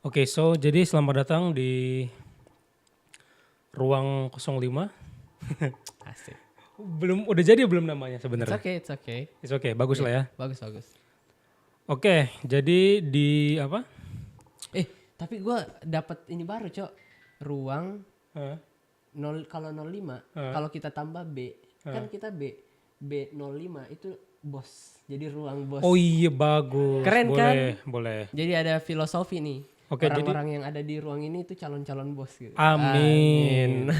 Oke, so jadi selamat datang di ruang 05. Asik. Udah jadi belum namanya It's sebenarnya? okay, it's okay. It's okay, bagus Iya, lah ya. bagus. Oke, jadi di apa? Tapi gue dapat ini baru, Cok. Ruang Hah? 0 kalau 05, kalau kita tambah B, kan kita B05 itu bos. Jadi ruang bos. Oh iya bagus. Keren kan? Boleh. Jadi ada filosofi nih. Oke, Orang-orang yang ada di ruang ini itu calon-calon bos gitu. Amin.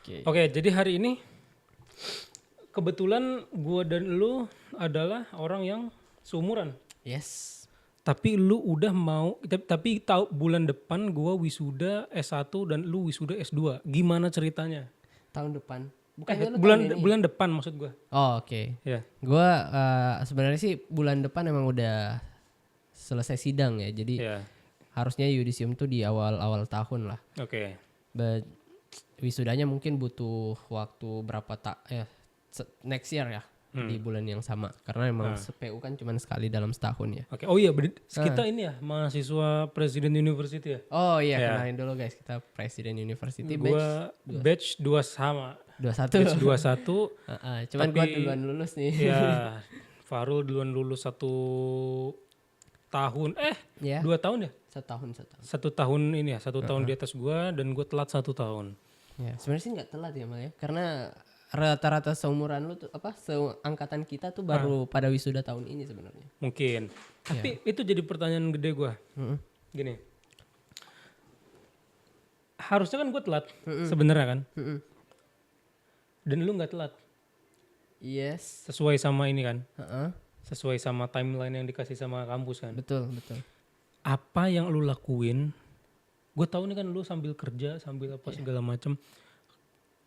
Oke. Oke, jadi hari ini kebetulan gua dan lu adalah orang yang seumuran. Yes. Tapi lu udah mau, tapi tahu bulan depan gua wisuda S1 dan lu wisuda S2. Gimana ceritanya? Tahun depan. Bukannya lu bulan tahun ini? bulan depan maksud gua. Oh, oke. Ya. Gue sebenarnya sih bulan depan emang udah selesai sidang ya. Jadi Ya. harusnya yudisium tuh di awal tahun lah. Oke. But wisudanya mungkin butuh waktu berapa next year ya, di bulan yang sama. Karena emang PU kan cuma sekali dalam setahun ya. Oke. Oh iya, kita ini ya mahasiswa Presiden University ya. Oh iya, Ya. kenalin dulu guys, kita Presiden University Gua batch 2 sama. 21. Batch 21. Cuman gue Tapi- duluan lulus nih. Ya, Farul duluan lulus 1 tahun. Ya, 2 tahun ya? setahun. 1 tahun ini ya, 1 tahun di atas gua dan gua telat 1 tahun. Ya, sebenarnya sih nggak telat ya, Mal ya. Karena rata-rata seumuran lu tuh seangkatan kita tuh baru pada wisuda tahun ini sebenarnya. Mungkin. Tapi itu jadi pertanyaan gede gua. Gini. Harusnya kan gua telat sebenarnya kan? Dan lu nggak telat. Yes. Sesuai sama ini kan? Heeh. Sesuai sama timeline yang dikasih sama kampus kan? Betul. Apa yang lu lakuin? Gue tahu nih kan lu sambil kerja, sambil apa segala macem.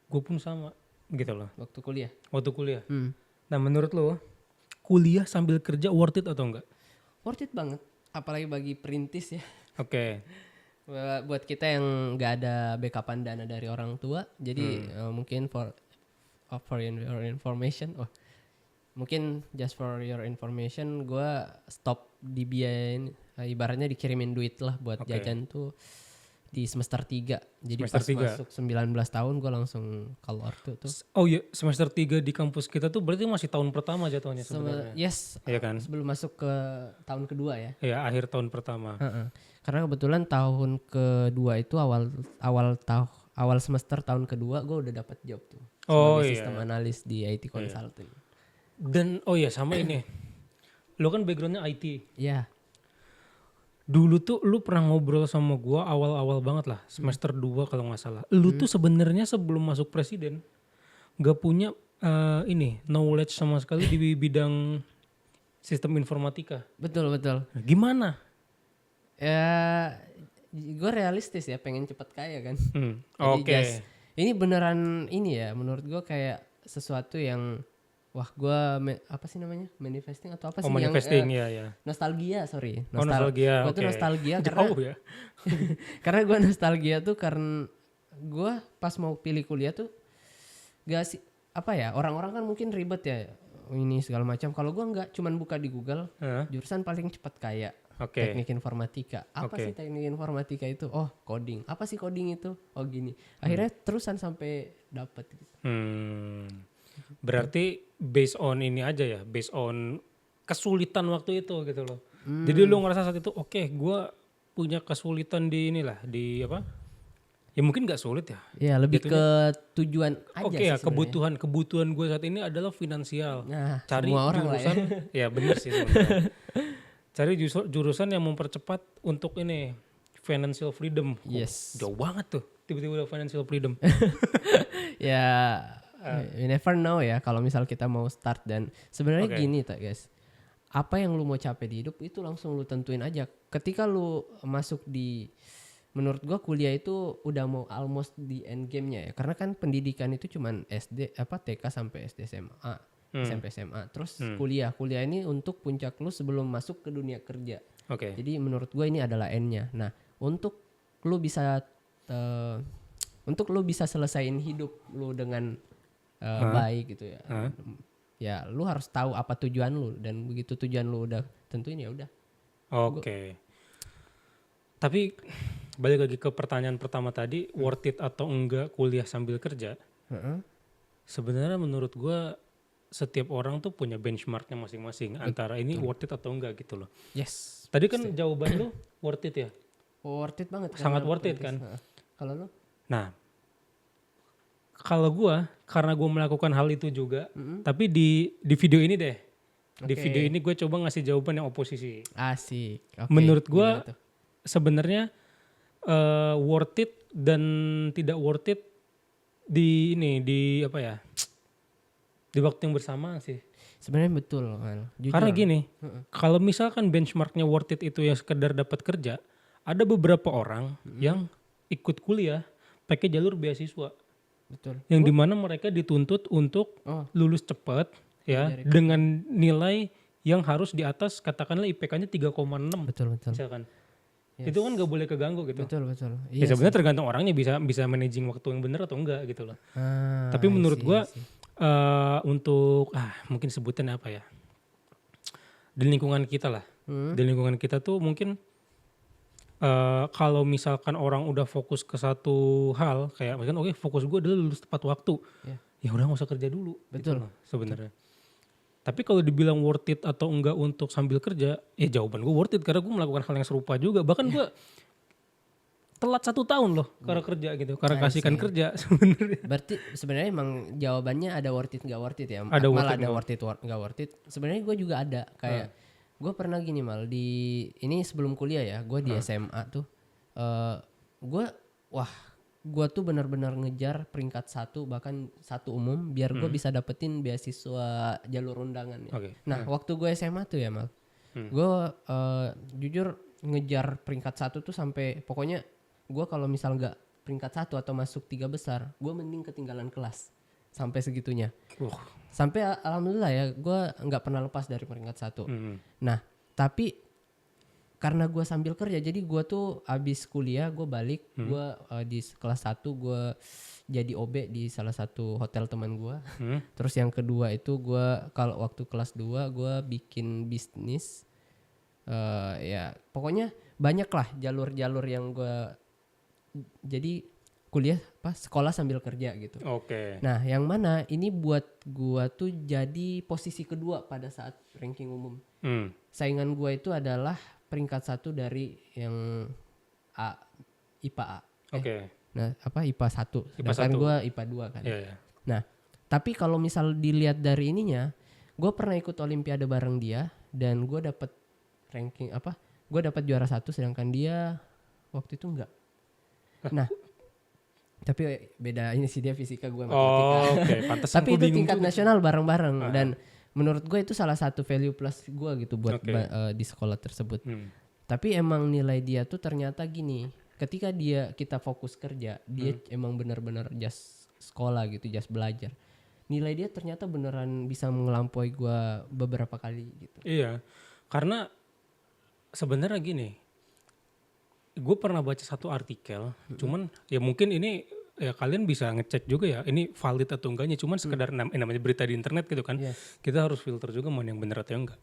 Gue pun sama gitu loh. Waktu kuliah. Waktu kuliah. Nah menurut lo, kuliah sambil kerja worth it atau enggak? Worth it banget. Apalagi bagi perintis ya. Oke. Buat kita yang nggak ada backupan dana dari orang tua. Jadi mungkin for your information. Mungkin just for your information, gue stop dibiayain, ibaratnya dikirimin duit lah buat jajan tuh di semester 3. Jadi Semester pas 3. masuk 19 tahun gue langsung keluar tuh. Oh iya, semester 3 di kampus kita tuh berarti masih tahun pertama jatuhnya sebenarnya. Yes, Iya kan? sebelum masuk ke tahun kedua ya. Iya, akhir tahun pertama. Karena kebetulan tahun kedua itu awal semester tahun kedua gue udah dapat job tuh sebagai sistem analis di IT Consulting. Dan oh iya sama ini. Lo kan backgroundnya IT. Iya. Dulu tuh lu pernah ngobrol sama gua awal-awal banget lah, semester 2 kalau nggak salah. Lu tuh sebenarnya sebelum masuk presiden gak punya ini knowledge sama sekali di bidang sistem informatika. Betul. Nah, gimana? Ya, gue realistis ya, pengen cepet kaya kan. Jadi Oke. ini beneran ini ya, menurut gue kayak sesuatu yang wah gue apa sih namanya, manifesting atau apa sih Manifesting yang ya. nostalgia, sorry. Nostalgia. Gue tuh nostalgia karena jauh ya. karena gue nostalgia tuh karena gue pas mau pilih kuliah tuh gak sih apa ya, orang-orang kan mungkin ribet ya ini segala macam. Kalau gue nggak, cuman buka di Google jurusan paling cepat kaya. Teknik informatika. Apa sih teknik informatika itu? Oh, coding. Apa sih coding itu? Oh, gini. Akhirnya terusan sampai dapet gitu. Berarti based on ini aja ya, based on kesulitan waktu itu gitu loh. Jadi lu ngerasa saat itu oke, gua punya kesulitan di inilah, di apa? Ya mungkin gak sulit ya. Ya, lebih ke tujuan aja Oke sih ya, sebenarnya. kebutuhan gue saat ini adalah finansial. Nah, Cari semua orang lah jurusan, ya bener sih sebenarnya. Cari jurusan yang mempercepat untuk ini financial freedom. Yes. Jauh banget tuh, tiba-tiba udah financial freedom. Ya, you never know ya kalau misal kita mau start. Dan sebenarnya gini tak guys, apa yang lu mau capai di hidup itu langsung lu tentuin aja. Ketika lu masuk di, menurut gua kuliah itu udah mau almost di end game-nya ya. Karena kan pendidikan itu cuman TK sampai SD SMA, SMP SMA. Terus kuliah ini untuk puncak lu sebelum masuk ke dunia kerja. Jadi menurut gua ini adalah end-nya. Nah, untuk lu bisa selesaiin hidup lu dengan baik gitu ya. Ya, lu harus tahu apa tujuan lu, dan begitu tujuan lu udah tentuin ya udah. Tapi balik lagi ke pertanyaan pertama tadi, worth it atau enggak kuliah sambil kerja? Heeh. Sebenarnya menurut gua setiap orang tuh punya benchmarknya masing-masing antara ini worth it atau enggak gitu loh. Yes. Tadi kan jawaban lu worth it ya? Worth it banget. Sangat karena worth it perintis. kan? Heeh. Kalau lu? Nah, kalau gua karena gua melakukan hal itu juga, tapi di video ini deh. Di Oke. video ini gue coba ngasih jawaban yang oposisi. Asik. Oke. Menurut gua Gimana tuh? sebenarnya worth it dan tidak worth it di ini di apa ya? Di waktu yang bersamaan sih. Sebenarnya betul kan. Jujur. Karena gini, kalau misalkan benchmarknya worth it itu ya sekedar dapat kerja, ada beberapa orang yang ikut kuliah pakai jalur beasiswa, Betul. yang dimana mereka dituntut untuk Oh, lulus cepat ya dengan nilai yang harus di atas katakanlah IPK-nya 3,6 betul. misalkan. Yes. Itu kan gak boleh keganggu gitu. Betul. Ya sebenarnya tergantung orangnya bisa managing waktu yang benar atau enggak gitu loh. Ah, Tapi menurut gua I see. untuk mungkin sebutannya apa ya? Di lingkungan kita lah. Di lingkungan kita tuh mungkin kalau misalkan orang udah fokus ke satu hal kayak misalkan oke fokus gue adalah lulus tepat waktu. Yeah. Ya udah nggak usah kerja dulu. Betul. Gitu loh, sebenarnya. Tapi kalau dibilang worth it atau enggak untuk sambil kerja, ya jawaban gue worth it karena gue melakukan hal yang serupa juga. Bahkan gue telat 1 tahun loh karena kerja gitu, karena kasihkan kerja sebenarnya. Berarti sebenarnya emang jawabannya ada worth it nggak worth it ya? Ada worth Malah it, ada worth it nggak worth it. Sebenarnya gue juga ada kayak gue pernah gini mal di ini sebelum kuliah ya, gue di SMA tuh, gue tuh benar-benar ngejar peringkat 1 bahkan 1 umum biar gue bisa dapetin beasiswa jalur undangan ya. Oke. Nah waktu gue SMA tuh ya mal, gue jujur ngejar peringkat 1 tuh sampai pokoknya gue kalau misal nggak peringkat 1 atau masuk 3 besar, gue mending ketinggalan kelas sampai segitunya. Sampai alhamdulillah ya, gue nggak pernah lepas dari peringkat 1. Nah, tapi karena gue sambil kerja, jadi gue tuh abis kuliah gue balik, gue di kelas 1 gue jadi OB di salah satu hotel teman gue. Terus yang kedua itu gue kalau waktu kelas 2 gue bikin bisnis. Ya pokoknya banyak lah jalur-jalur yang gue jadi kuliah sekolah sambil kerja gitu. Oke. Nah yang mana ini buat gua tuh jadi posisi kedua pada saat ranking umum. Saingan gua itu adalah peringkat 1 dari yang IPA A. Oke. Nah IPA 1. Sedangkan 1. gua IPA 2 kan. Iya. Nah tapi kalau misal dilihat dari ininya, gua pernah ikut olimpiade bareng dia dan gua dapet ranking gua dapat juara 1 sedangkan dia waktu itu enggak. Nah tapi beda ini sih, dia fisika gue matematika. Oke, pantesan Tapi gua itu bingung tingkat juga. nasional bareng-bareng dan menurut gue itu salah satu value plus gue gitu buat di sekolah tersebut. Tapi emang nilai dia tuh ternyata gini, ketika kita fokus kerja, dia emang benar-benar just sekolah gitu, just belajar. Nilai dia ternyata beneran bisa melampaui gue beberapa kali gitu. Iya, karena sebenarnya gini, gue pernah baca satu artikel, cuman ya mungkin ini ya kalian bisa ngecek juga ya, ini valid atau enggaknya, cuman sekedar namanya berita di internet gitu kan, kita harus filter juga mana yang benar atau yang enggak.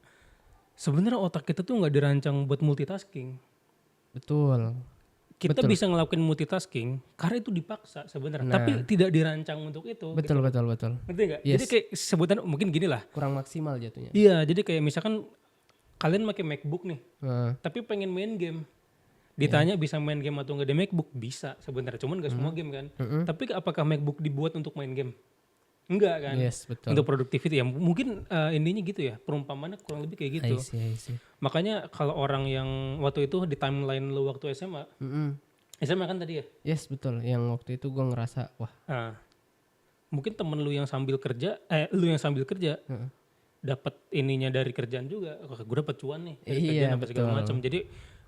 Sebenarnya otak kita tuh nggak dirancang buat multitasking. Betul. Kita bisa ngelakuin multitasking karena itu dipaksa sebenarnya, tapi tidak dirancang untuk itu. Betul. Ngerti nggak? Jadi kayak sebutan mungkin gini lah. Kurang maksimal jatuhnya. Iya, jadi kayak misalkan kalian pakai MacBook nih, tapi pengen main game. Ditanya bisa main game atau enggak di MacBook, bisa sebenarnya, cuman gak semua game kan. Tapi apakah MacBook dibuat untuk main game? Enggak kan. Yes, betul. Untuk productivity ya mungkin intinya gitu ya, perumpamannya kurang lebih kayak gitu. I see. Makanya kalau orang yang waktu itu di timeline lu waktu SMA, SMA kan tadi ya? Yes, betul. Yang waktu itu gue ngerasa wah. Mungkin temen lu yang sambil kerja, lu yang sambil kerja dapat ininya dari kerjaan juga. Gue dapat cuan nih dari kerjaan apa segala macam. Jadi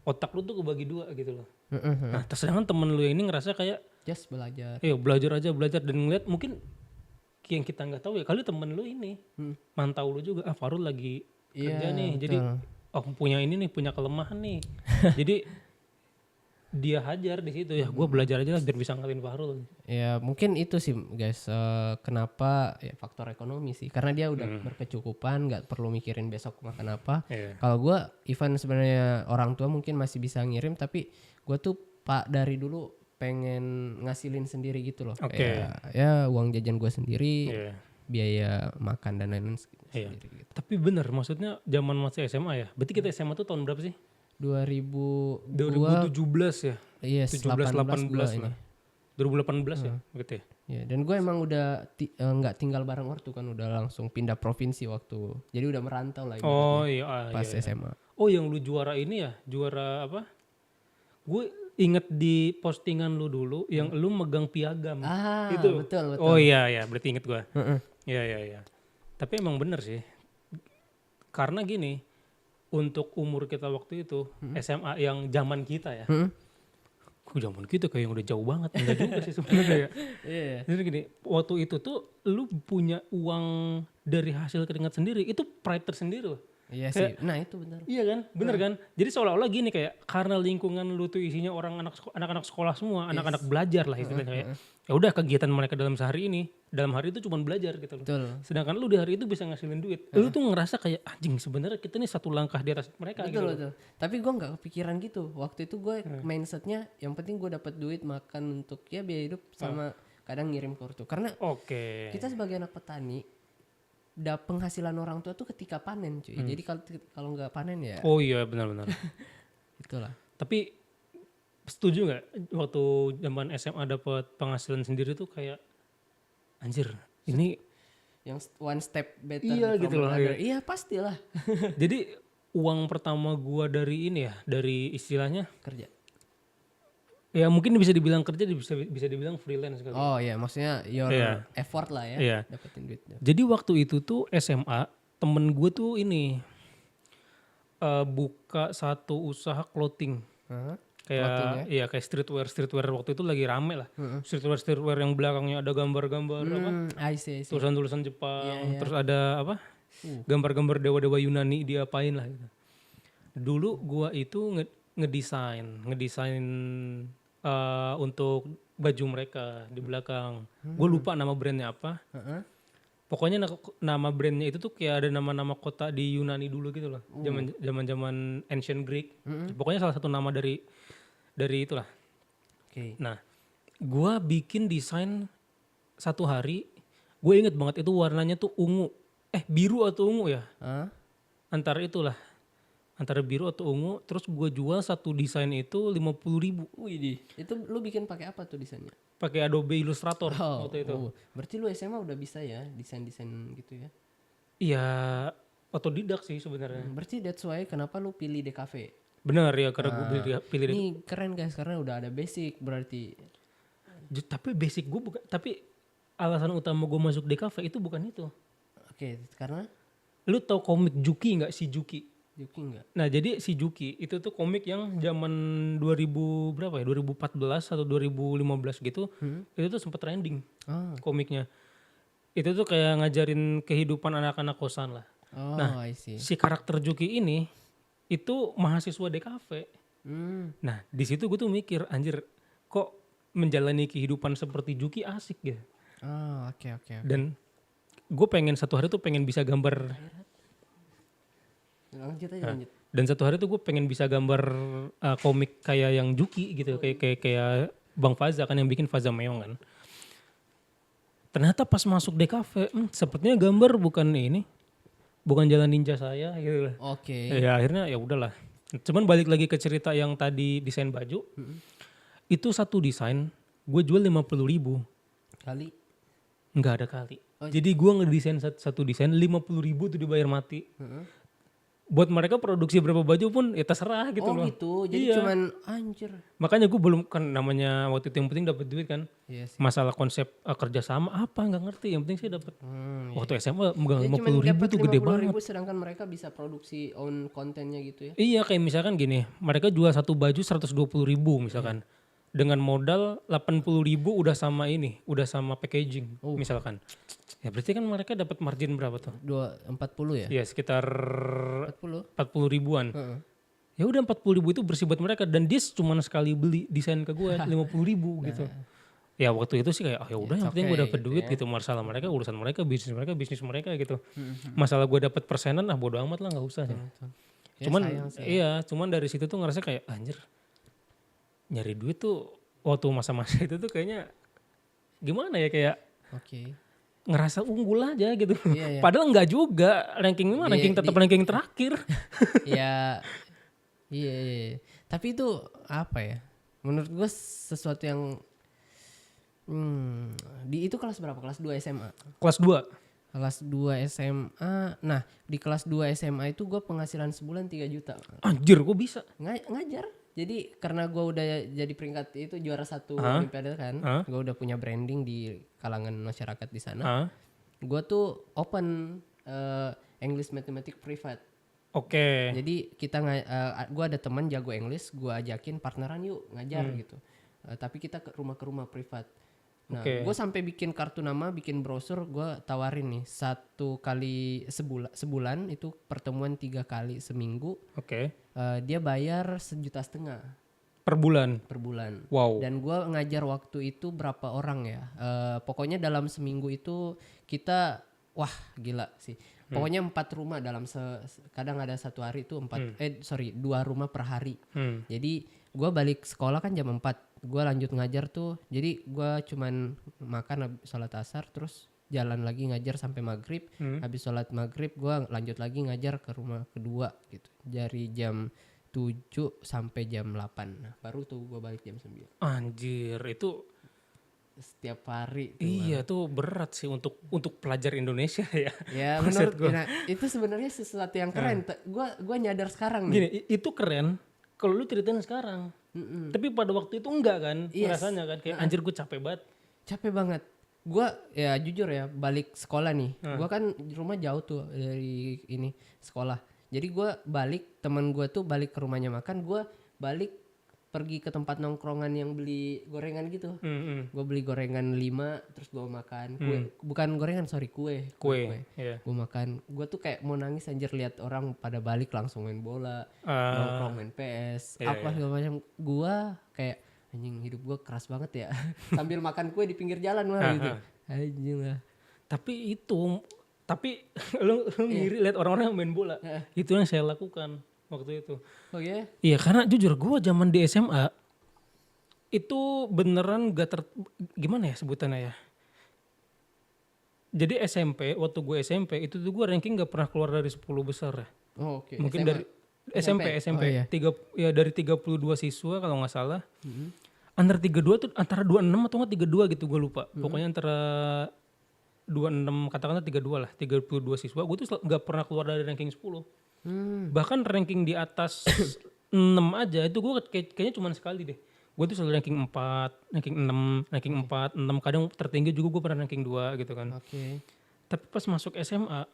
otak lu tuh kebagi 2 gitu loh. Nah, sedangkan temen lu yang ini ngerasa kayak just belajar. Belajar dan ngeliat mungkin yang kita nggak tahu ya kali temen lu ini mantau lu juga, Farul lagi kerja nih, jadi punya ini nih, punya kelemahan nih. Jadi dia hajar di situ ya. Gue belajar aja lah biar bisa ngalahin Fahrul. Ya mungkin itu sih guys, kenapa ya faktor ekonomi sih, karena dia udah berkecukupan, nggak perlu mikirin besok makan apa. Iya. Kalau gue even sebenarnya orang tua mungkin masih bisa ngirim, tapi gue tuh dari dulu pengen ngasilin sendiri gitu loh. Oke. Ya uang jajan gue sendiri, Iya. biaya makan dan lain-lain Iya. sendiri gitu. Tapi bener, maksudnya zaman masih SMA ya. Berarti kita SMA tuh tahun berapa sih? 2000 2017 ya. iya 17 18 gua lah. 2018 ya, gitu ya. Ya, dan gue emang udah nggak tinggal bareng ortu kan, udah langsung pindah provinsi waktu. Jadi udah merantau lah Oh ibaratnya, iya, pas iya. SMA. Oh yang lu juara ini ya, juara apa? Gue inget di postingan lu dulu yang lu megang piagam. Itu. Betul. Oh iya, berarti inget gue. Heeh. Iya. Tapi emang bener sih. Karena gini, untuk umur kita waktu itu, SMA yang zaman kita ya. Zaman kita kayak yang udah jauh banget. Enggak juga sih sebenarnya ya. Iya. Jadi gini, waktu itu tuh lu punya uang dari hasil keringat sendiri, itu pride tersendiri loh. Iya sih. Nah, itu benar. Iya kan, bener kan. Jadi seolah-olah gini kayak karena lingkungan lu tuh isinya orang anak-anak sekolah semua, anak-anak belajar lah istilahnya kayak. Ya udah kegiatan mereka dalam sehari ini, dalam hari itu cuma belajar gitu loh. Betul. Sedangkan lu di hari itu bisa ngasilin duit. Lu tuh ngerasa kayak anjing sebenarnya kita nih satu langkah di atas mereka gitu. Betul. Tapi gue nggak kepikiran gitu. Waktu itu gue mindsetnya yang penting gue dapat duit makan untuk ya biaya hidup sama kadang ngirim ke ortu. Karena Oke. kita sebagai anak petani, penghasilan orang tua tuh ketika panen cuy. Jadi kalau nggak panen ya Oh iya benar-benar. itulah. Tapi setuju nggak waktu zaman SMA dapat penghasilan sendiri tuh kayak anjir ini Yang one step better Iya from gitu loh, another. Iya pastilah. jadi uang pertama gua dari ini ya, dari istilahnya Kerja. ya mungkin bisa dibilang kerja, bisa dibilang freelance kali. Oh iya, maksudnya your Iya. effort lah ya, Iya. dapetin duitnya. Jadi waktu itu tuh SMA temen gue tuh ini buka satu usaha clothing. Hah? Kayak iya kayak streetwear waktu itu lagi rame lah. Streetwear yang belakangnya ada gambar-gambar apa? I see. Tulisan-tulisan Jepang, terus ada apa? Gambar-gambar dewa-dewa Yunani diapain lah gitu. Dulu gua itu ngedesain untuk baju mereka di belakang. Gue lupa nama brandnya apa. Pokoknya nama brandnya itu tuh kayak ada nama-nama kota di Yunani dulu gitu loh. Zaman ancient Greek. Pokoknya salah satu nama dari itulah. Oke. Nah, gue bikin desain satu hari. Gue inget banget itu warnanya tuh ungu. Biru atau ungu ya. Hah? Antara biru atau ungu. Terus gue jual satu desain itu 50.000. Wih, itu lu bikin pakai apa tuh desainnya? Pakai Adobe Illustrator waktu itu. Berarti lu SMA udah bisa ya desain-desain gitu ya? Iya, otodidak sih sebenarnya. Berarti that's why kenapa lu pilih DKV? Benar ya, karena gue pilih Ini keren guys, karena udah ada basic berarti. Tapi basic gue bukan, tapi alasan utama gue masuk DKV itu bukan itu. Oke, karena Lu tau komik Juki nggak, si Juki? Juki enggak? Nah jadi si Juki itu tuh komik yang zaman 2000 berapa ya, 2014 atau 2015 gitu, itu tuh sempet trending komiknya. Itu tuh kayak ngajarin kehidupan anak-anak kosan lah. Oh, Nah, I see. si karakter Juki ini itu mahasiswa DKV. Nah di situ gue tuh mikir, anjir kok menjalani kehidupan seperti Juki asik gitu. Oh, oke. Dan gue pengen satu hari tuh pengen bisa gambar. Lanjut aja. Dan satu hari tuh gue pengen bisa gambar komik kayak yang Juki gitu, kayak Bang Faza kan yang bikin Faza Meong kan. Ternyata pas masuk DKV, sepertinya gambar bukan jalan ninja saya gitu lah. Oke. Ya akhirnya ya udahlah. Cuman balik lagi ke cerita yang tadi desain baju, itu satu desain gue jual 50.000. Kali? Nggak ada kali. Jadi gue ngedesain satu desain 50.000 tuh dibayar mati. Buat mereka produksi berapa baju pun ya terserah gitu loh. Oh gitu, jadi cuman anjir. Makanya gue belum, kan namanya waktu itu yang penting dapat duit kan. Iya sih. Masalah konsep kerjasama apa nggak ngerti, yang penting sih dapat. Waktu SMA megang 50.000 tuh gede banget. Sedangkan mereka bisa produksi own kontennya gitu ya. Iya kayak misalkan gini, mereka jual satu baju 120.000 misalkan. Dengan modal 80.000 udah sama packaging misalkan. Ya berarti kan mereka dapat margin berapa tuh? 40 ya? Ya sekitar 40 40 ribuan. Ya udah 40.000 itu bersih buat mereka dan dia cuma sekali beli desain ke gue 50.000 gitu. Ya waktu itu sih kayak ya udah yang penting gue dapet gitu duit ya. gitu, masalah mereka urusan mereka, bisnis mereka gitu. Masalah gue dapet persenan bodo amat lah, nggak usah sih. Ya, Cuman sayang sih ya. iya, cuman dari situ tuh ngerasa kayak anjir, nyari duit tuh waktu masa-masa itu tuh kayaknya gimana ya, kayak Oke. ngerasa unggul aja gitu. Iya, iya. Padahal nggak juga, ranking mah ranking tetap ranking terakhir. Ya, iya, iya. Tapi itu apa ya? Menurut gue sesuatu yang di itu kelas berapa? Kelas 2 SMA. Kelas 2. Kelas 2 SMA. Nah, di kelas 2 SMA itu gue penghasilan sebulan 3 juta. Anjir, kok bisa? Ngajar. Jadi karena gue udah jadi peringkat itu juara 1 Olimpiade kan. Gue udah punya branding di kalangan masyarakat di sana. Gue tuh open English Mathematics private. Oke. Jadi kita gue ada teman jago English, gue ajakin partneran yuk ngajar gitu. Tapi kita ke rumah privat. Nah, gue sampai bikin kartu nama, bikin brosur, gue tawarin nih 1 kali sebulan itu pertemuan 3 kali seminggu. Oke. Dia bayar 1,5 juta Per bulan. Wow. Dan gue ngajar waktu itu berapa orang ya? Pokoknya dalam seminggu itu kita wah gila sih. Pokoknya 4 rumah dalam kadang ada 1 hari itu 2 rumah per hari. Jadi gue balik sekolah kan jam 4, gue lanjut ngajar tuh. Jadi gue cuman makan sholat asar terus jalan lagi ngajar sampai maghrib. Habis sholat maghrib gue lanjut lagi ngajar ke rumah kedua gitu. Dari jam 7 sampai jam 8. Nah baru tuh gue balik jam 9. Anjir, itu setiap hari tuh. Iya tuh berat sih untuk pelajar Indonesia ya. Ya menurut gue itu sebenarnya sesuatu yang keren. Gue nyadar sekarang nih. Gini, itu keren kalau lu ceritain sekarang. Tapi pada waktu itu enggak kan, rasanya kan kayak anjir gue capek banget. Capek banget. Gue ya jujur ya balik sekolah nih. Gue kan rumah jauh tuh dari ini sekolah. Jadi gue balik, teman gue tuh balik ke rumahnya makan, gue balik pergi ke tempat nongkrongan yang beli gorengan gitu. Gue beli gorengan 5 terus gue makan kue. Bukan gorengan, sorry, kue. Iya. Gue makan. Gue tuh kayak mau nangis anjir lihat orang pada balik langsung main bola, nongkrong main PS, apa segala macam. Gue kayak anjing hidup gue keras banget ya. Sambil makan kue di pinggir jalan mah gitu. Anjing lah. Tapi lu ngiri lihat orang-orang yang main bola. Itu yang saya lakukan waktu itu. Oh iya? Iya, karena jujur gue zaman di SMA itu beneran gimana ya sebutannya ya. Jadi waktu gue SMP itu tuh gue ranking gak pernah keluar dari 10 besar ya. Oh oke. Mungkin SMA? dari SMP. Oh, iya. Dari 32 siswa kalau nggak salah. Antara 32 tuh antara 26 atau nggak 32 gitu gue lupa. Pokoknya antara 26 katakanlah 32 lah, 32 siswa. Gue tuh nggak pernah keluar dari ranking 10. Bahkan ranking di atas 6 aja itu gue kayaknya cuma sekali deh. Gue tuh selalu ranking 4, ranking 6, ranking 4, 6. Kadang tertinggi juga gue pernah ranking 2 gitu kan. Oke. Tapi pas masuk SMA,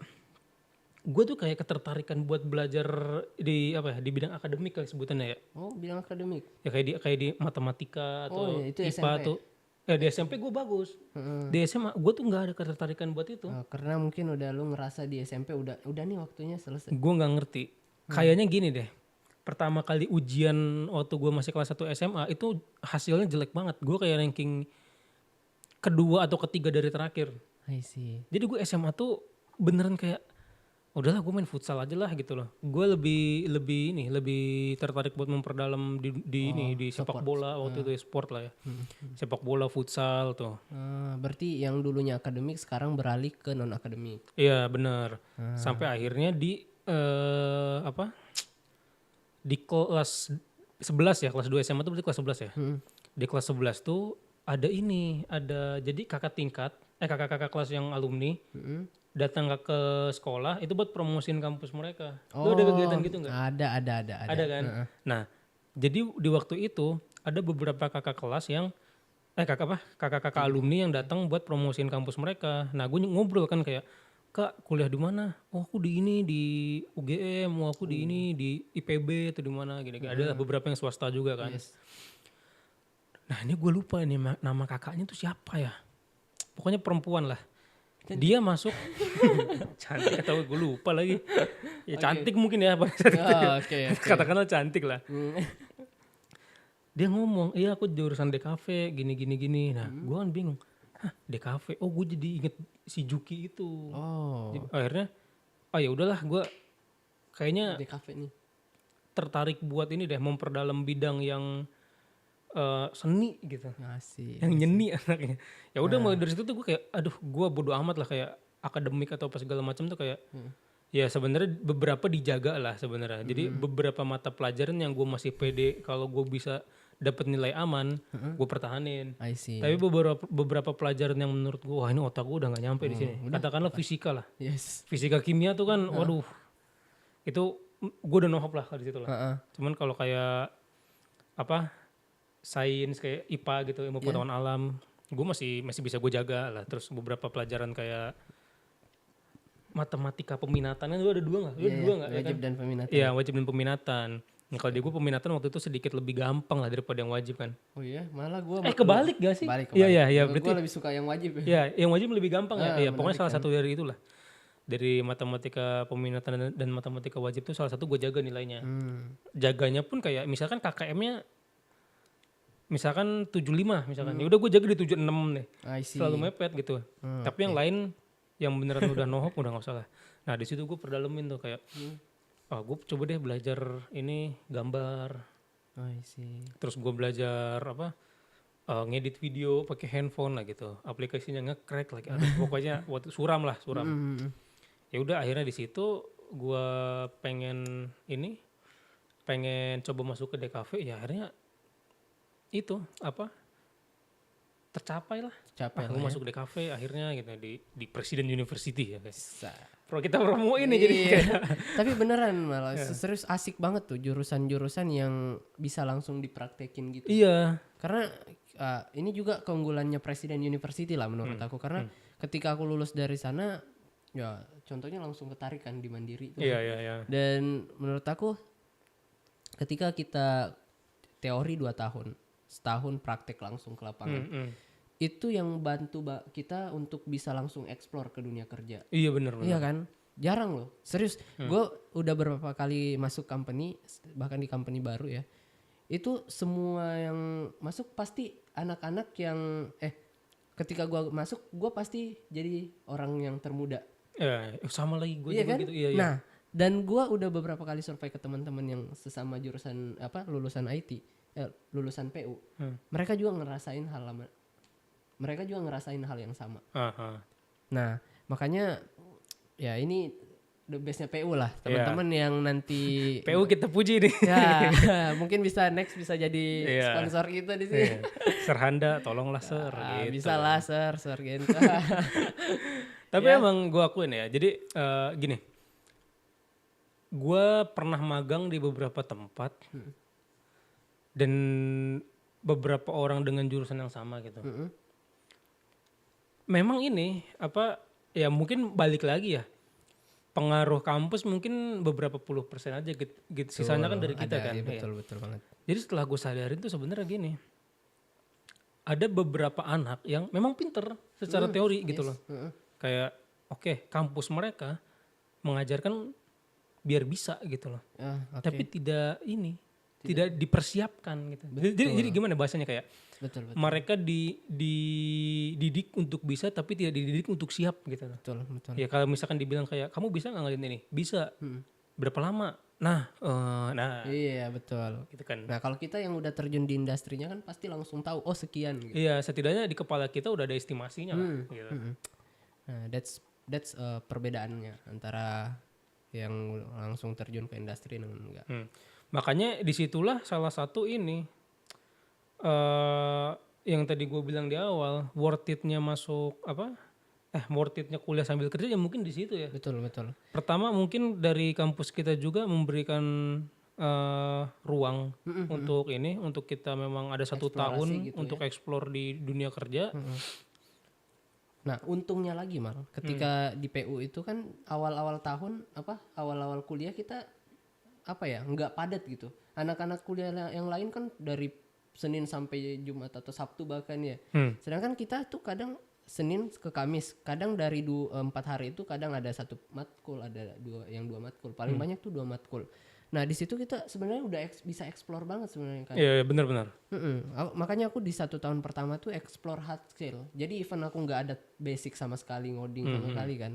gue tuh kayak ketertarikan buat belajar di bidang akademik kali sebutannya ya. Oh, bidang akademik. Ya kayak di matematika atau itu IPA SMP. tuh. Di SMP gue bagus. Di SMA gue tuh nggak ada ketertarikan buat itu. Oh, karena mungkin udah lu ngerasa di SMP udah nih waktunya selesai. Gue nggak ngerti. Kayaknya gini deh. Pertama kali ujian waktu gue masih kelas 1 SMA itu hasilnya jelek banget. Gue kayak ranking kedua atau ketiga dari terakhir. I see. Jadi gue SMA tuh beneran kayak udahlah gue main futsal aja lah gitu loh. Gue lebih tertarik buat memperdalam di sepak bola waktu itu, sport lah ya. Sepak bola, futsal tuh. Berarti yang dulunya akademik sekarang beralih ke non akademik. Iya benar. Sampai akhirnya di di kelas 11 ya, kelas 2 SMA tuh berarti kelas 11 ya. Di kelas 11 tuh ada jadi kakak-kakak kelas yang alumni datang ke sekolah itu buat promosiin kampus mereka. Lu ada kegiatan gitu nggak? Ada. Ada kan? Nah, jadi di waktu itu ada beberapa kakak kelas yang kakak-kakak alumni yang datang buat promosiin kampus mereka. Nah, gue ngobrol kan kayak, "Kak, kuliah di mana?" "Oh, aku di ini di UGM, oh aku di ini di IPB atau di mana gitu." Ada beberapa yang swasta juga kan. Yes. Nah, ini gue lupa nih nama kakaknya tuh siapa ya. Pokoknya perempuan lah. Dia masuk cantik atau gue lupa lagi. Ya cantik mungkin ya pada saat itu. Oh, oke. Katakanlah cantik lah. Hmm. Dia ngomong, iya aku jurusan DKV gini. Nah gue kan bingung. Hah DKV? Oh gue jadi inget si Juki itu. Oh, Jadi, akhirnya, oh ya udahlah gue kayaknya di kafe nih. tertarik buat ini deh memperdalam bidang yang seni gitu. Asik. Yang nyeni anaknya. Ya udah mulai dari situ tuh gue kayak aduh gue bodo amat lah kayak akademik atau apa segala macam tuh kayak ya sebenarnya beberapa dijaga lah sebenarnya. Jadi beberapa mata pelajaran yang gue masih pede kalau gue bisa dapat nilai aman, gue pertahanin. I see. Tapi beberapa pelajaran yang menurut gue wah ini otak gue udah nggak nyampe di sini. Katakanlah fisika lah. Yes. Fisika kimia tuh kan waduh. Itu gue udah nohop lah di situ lah. Cuman kalau kayak apa sains kayak IPA gitu ilmu pengetahuan alam gue masih bisa gue jaga lah. Terus beberapa pelajaran kayak matematika peminatan kan ada dua nggak? Wajib dan peminatan. Iya wajib dan peminatan. Nah, kalau di gue peminatan waktu itu sedikit lebih gampang lah daripada yang wajib kan. Oh iya, malah gue Kebalik gak sih? Balik. Iya berarti. Gue lebih suka yang wajib. Iya yang wajib lebih gampang ya. Iya pokoknya salah satu dari itulah. Dari matematika peminatan dan matematika wajib tuh salah satu gue jaga nilainya. Jaganya pun kayak misalkan KKM-nya misalkan 75 misalkan. Ya udah gue jaga di 76 nih. I see. Selalu mepet gitu. Tapi yang lain yang beneran udah nohok udah nggak usah lah. Nah di situ gue perdalemin tuh kayak, gue coba deh belajar ini gambar. I see. Terus gue belajar apa ngedit video pakai handphone lah gitu. Aplikasinya nge-crack lagi. Aduh, pokoknya suram. Ya udah akhirnya di situ gue pengen coba masuk ke DKV ya akhirnya itu apa tercapai lah. Gue masuk DKV akhirnya gitu di Presiden University ya guys. Kalau kita promoin nih jadi kayak. Tapi beneran malah serius asik banget tuh jurusan-jurusan yang bisa langsung dipraktekin gitu. Iya. Karena ini juga keunggulannya Presiden University lah menurut aku karena ketika aku lulus dari sana ya contohnya langsung ketarik kan di Mandiri. Iya. Dan menurut aku ketika kita teori 2 tahun, setahun praktek langsung ke lapangan. Itu yang bantu kita untuk bisa langsung explore ke dunia kerja. Iya benar. Iya kan? Jarang loh. Serius, gue udah beberapa kali masuk company, bahkan di company baru ya. Itu semua yang masuk pasti anak-anak yang ketika gue masuk, gue pasti jadi orang yang termuda. Sama lagi gue iya juga kan? gitu. Iya. Nah, dan gue udah beberapa kali survei ke teman-teman yang sesama jurusan lulusan IT, lulusan PU. Mereka juga ngerasain hal yang sama. Nah, makanya ya ini the bestnya PU lah, teman-teman yang nanti PU kita puji nih. Ya, mungkin bisa jadi sponsor kita di sini. Serhanda, tolonglah ser. Gitu. Bisa lah ser gitu. Tapi emang gue akuin ya. Jadi gini, gue pernah magang di beberapa tempat dan beberapa orang dengan jurusan yang sama gitu. Memang ini ya mungkin balik lagi ya. Pengaruh kampus mungkin beberapa puluh persen aja gitu. Sisanya kan dari kita kan. Iya, betul banget. Jadi setelah gue sadarin tuh sebenarnya gini. Ada beberapa anak yang memang pinter secara teori gitu loh. Kayak kampus mereka mengajarkan biar bisa gitu loh. Tapi tidak dipersiapkan gitu. Jadi gimana bahasanya kayak betul. Mereka dididik untuk bisa tapi tidak dididik untuk siap gitu. Betul. Ya kalau misalkan dibilang kayak kamu bisa nggak ngeliat ini? Bisa. Berapa lama? Nah. Iya betul. Gitu kan. Nah kalau kita yang udah terjun di industrinya kan pasti langsung tahu sekian. Gitu. Iya setidaknya di kepala kita udah ada estimasinya lah. Gitu. Nah that's perbedaannya antara yang langsung terjun ke industri dan enggak. Makanya disitulah salah satu ini yang tadi gue bilang di awal worth it-nya masuk worth it-nya kuliah sambil kerja ya mungkin di situ ya. Betul. Pertama mungkin dari kampus kita juga memberikan ruang untuk kita memang ada 1 tahun gitu untuk explore di dunia kerja. Nah untungnya lagi Mal, ketika di PU itu kan awal-awal tahun awal-awal kuliah kita nggak padat gitu. Anak-anak kuliah yang lain kan dari Senin sampai Jumat atau Sabtu bahkan ya. Sedangkan kita tuh kadang Senin ke Kamis. Kadang dari 4 hari itu kadang ada 1 matkul, ada 2 matkul. Paling banyak tuh 2 matkul. Nah di situ kita sebenarnya udah bisa explore banget sebenarnya kan. Iya, benar-benar. Makanya aku di 1 tahun pertama tuh explore hard skill. Jadi even aku nggak ada basic sama sekali, ngoding sama sekali kan,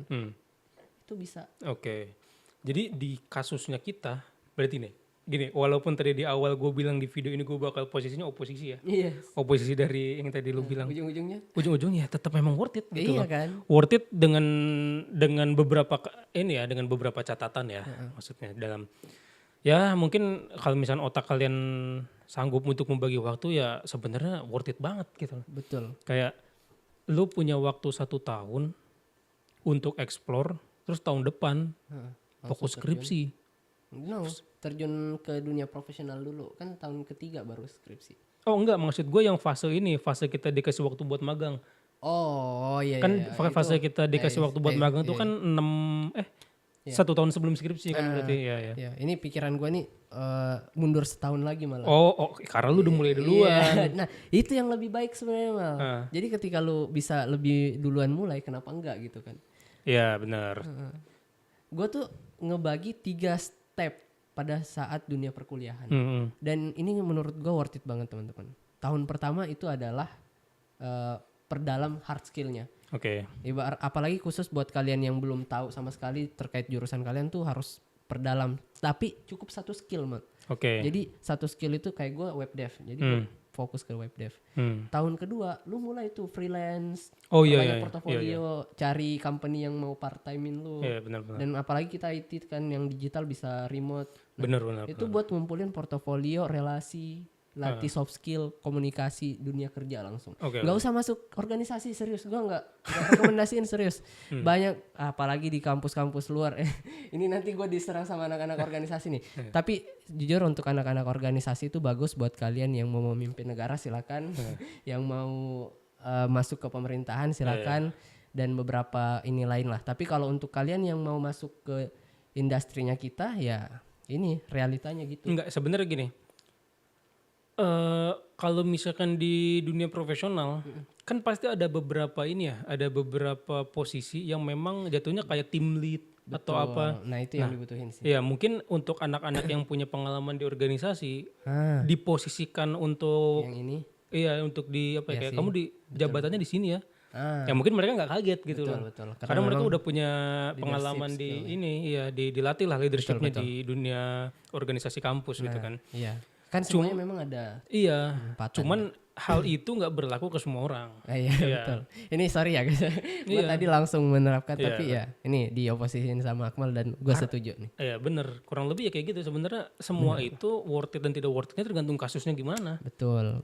itu bisa. Oke. Jadi di kasusnya kita berarti nih gini, walaupun tadi di awal gue bilang di video ini gue bakal posisinya oposisi ya. Iya. Oposisi dari yang tadi lu bilang. Ujung-ujungnya Tetap memang worth it gitu iya loh. kan. Worth it dengan beberapa dengan beberapa catatan ya. Maksudnya dalam ya mungkin kalau misalnya otak kalian sanggup untuk membagi waktu ya sebenarnya worth it banget gitu loh. Betul. Kayak lu punya waktu 1 tahun untuk explore, terus tahun depan fokus skripsi. Terjun ke dunia profesional dulu. Kan tahun ketiga baru skripsi. Oh enggak, maksud gue yang fase kita dikasih waktu buat magang. Oh iya. Kan iya. fase kita dikasih waktu buat magang tuh kan 1 tahun sebelum skripsi kan berarti ya. Ya, ini pikiran gue nih mundur setahun lagi malah. Oh, karena lu udah mulai duluan. Nah itu yang lebih baik sebenarnya Mal. Jadi ketika lu bisa lebih duluan mulai, kenapa enggak gitu kan? Iya benar. Gue tuh ngebagi 3 step pada saat dunia perkuliahan. Dan ini menurut gue worth it banget teman-teman. Tahun pertama itu adalah perdalam hard skillnya. Oke. Apalagi khusus buat kalian yang belum tahu sama sekali terkait jurusan kalian tuh harus perdalam. Tapi cukup 1 skill Mat. Oke. Jadi 1 skill itu kayak gue web dev. Jadi gue fokus ke web dev. Tahun kedua lu mulai tuh freelance. Oh iya. Portofolio, cari company yang mau part timein lu. Iya benar. Dan apalagi kita IT kan yang digital bisa remote. Benar. Itu buat ngumpulin portofolio, relasi, latih soft skill, komunikasi, dunia kerja langsung. Gak usah masuk organisasi, serius. Gue gak rekomendasiin serius. Banyak, apalagi di kampus-kampus luar. Ini nanti gue diserang sama anak-anak organisasi nih. Tapi jujur untuk anak-anak organisasi itu bagus buat kalian yang mau memimpin negara silakan. Yang mau masuk ke pemerintahan silakan. Dan beberapa ini lain lah. Tapi kalau untuk kalian yang mau masuk ke industrinya kita ya ini realitanya gitu. Enggak, sebenarnya gini. Kalau misalkan di dunia profesional kan pasti ada beberapa posisi yang memang jatuhnya kayak team lead. Betul. Atau apa. Nah itu yang dibutuhin sih. Ya mungkin untuk anak-anak yang punya pengalaman di organisasi diposisikan untuk yang ini. Iya untuk di apa ya, kayak kamu di jabatannya di sini ya. Ya mungkin mereka nggak kaget gitu loh. Betul. Karena mereka udah punya pengalaman di ini ya dilatih lah leadershipnya di dunia organisasi kampus gitu kan. Iya. Kan semuanya memang ada. Iya. Cuman hal itu nggak berlaku ke semua orang. Iya betul. Ini sorry ya guys. Gue tadi langsung menerapkan tapi ya ini di oposisiin sama Akmal dan gue setuju nih. Iya bener. Kurang lebih ya kayak gitu. Sebenarnya semua itu worth it dan tidak worth itnya tergantung kasusnya gimana. Betul.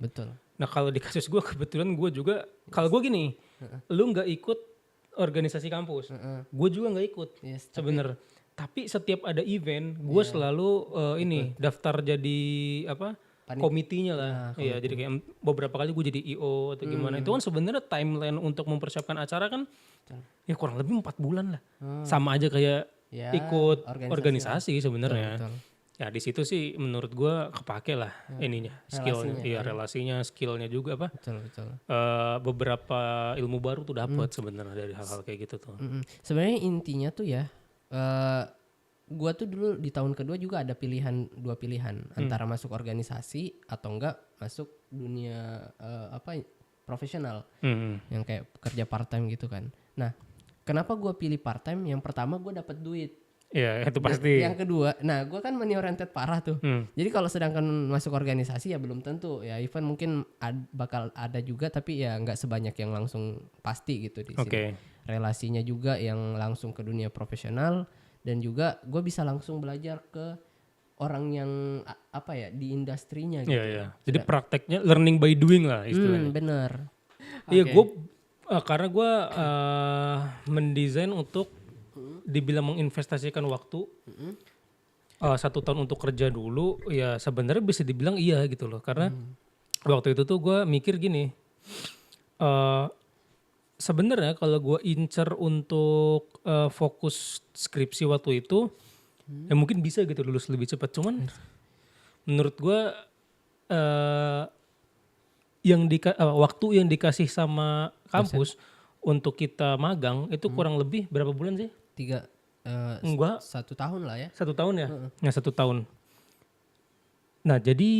Nah kalau di kasus gue kebetulan gue juga kalau gue gini, lu nggak ikut organisasi kampus, gue juga nggak ikut sebenarnya. Tapi setiap ada event, gue selalu daftar jadi apa komitinya lah. Iya, jadi kayak beberapa kali gue jadi IO atau gimana. Itu kan sebenarnya timeline untuk mempersiapkan acara kan, ya kurang lebih 4 bulan lah. Sama aja kayak ikut organisasi sebenarnya. Ya di situ sih menurut gue kepake lah ininya, skillnya, relasinya, skillnya juga apa. Betul. Beberapa ilmu baru tuh dapat sebenarnya dari hal-hal kayak gitu tuh. Sebenarnya intinya tuh ya. Gua tuh dulu di tahun kedua juga ada 2 pilihan antara masuk organisasi atau enggak masuk dunia profesional yang kayak kerja part time gitu kan. Nah, kenapa gua pilih part time? Yang pertama gua dapat duit. Iya, itu pasti. Yang kedua, nah gua kan money oriented parah tuh. Jadi kalau sedangkan masuk organisasi ya belum tentu ya, even mungkin bakal ada juga tapi ya nggak sebanyak yang langsung pasti gitu di sini. Relasinya juga yang langsung ke dunia profesional dan juga gue bisa langsung belajar ke orang yang di industrinya gitu. Iya. Jadi prakteknya learning by doing lah istilahnya. Bener. Iya gue karena gue mendesain untuk dibilang menginvestasikan waktu 1 tahun untuk kerja dulu ya sebenarnya bisa dibilang iya gitu loh karena waktu itu tuh gue mikir gini. Sebenarnya kalau gue incer untuk fokus skripsi waktu itu, ya mungkin bisa gitu lulus lebih cepat. Cuman menurut gue waktu yang dikasih sama kampus untuk kita magang itu kurang lebih berapa bulan sih? 1 tahun lah ya. 1 tahun ya? Ya 1 tahun. Nah jadi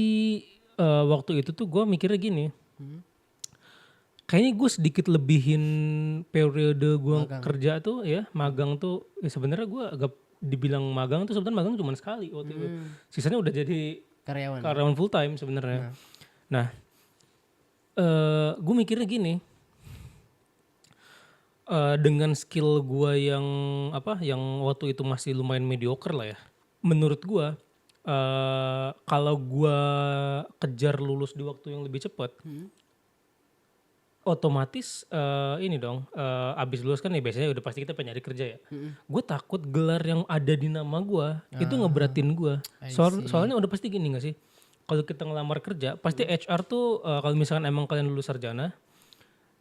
waktu itu tuh gue mikirnya gini, kayaknya gue sedikit lebihin periode gue kerja tuh ya, magang tuh ya sebenarnya gue agak dibilang magang tuh sebenarnya magang cuma sekali waktu itu. Sisanya udah jadi karyawan full time sebenarnya. Nah, gue mikirnya gini, dengan skill gue yang waktu itu masih lumayan mediocre lah ya. Menurut gue, kalau gue kejar lulus di waktu yang lebih cepat, otomatis ini dong, abis lulus kan ya biasanya udah pasti kita pengen nyari kerja ya. Gue takut gelar yang ada di nama gue itu ngeberatin gue. Soalnya udah pasti gini gak sih? Kalau kita ngelamar kerja, pasti HR tuh kalau misalkan emang kalian lulus sarjana,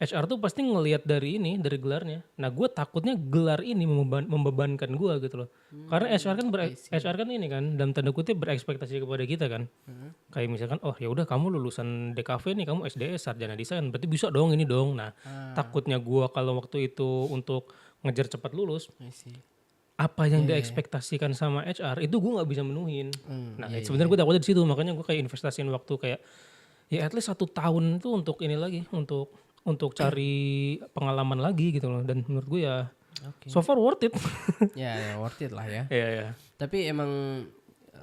HR tuh pasti ngelihat dari gelarnya. Nah gue takutnya gelar ini membebankan gue gitu loh. Karena HR kan ini kan dalam tanda kutip berekspektasi kepada kita kan. Kayak misalkan oh ya udah kamu lulusan DKV nih, kamu SDS sarjana desain, berarti bisa dong ini dong. Nah takutnya gue kalau waktu itu untuk ngejar cepat lulus, apa yang diekspektasikan sama HR itu gue nggak bisa menuhin. Nah sebenarnya gue takutnya di situ, makanya gue kayak investasiin waktu kayak ya at least 1 tahun itu untuk ini lagi, untuk cari pengalaman lagi gitu loh. Dan menurut gue ya so far worth it. Ya worth it lah ya. Iya. Tapi emang